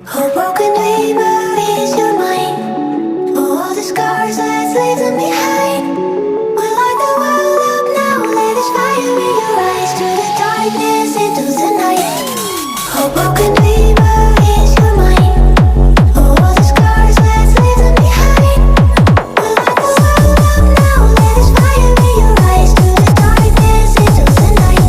Oh, broken dreamer, is your mind? Oh, all the scars that's leaving behind. We light the world up now, let us fire in your eyes. Through the darkness into the night. Oh, broken dreamer, is your mind? Oh, all the scars that's leaving behind. We light the world up now, let us fire in your eyes. Through the darkness into the night.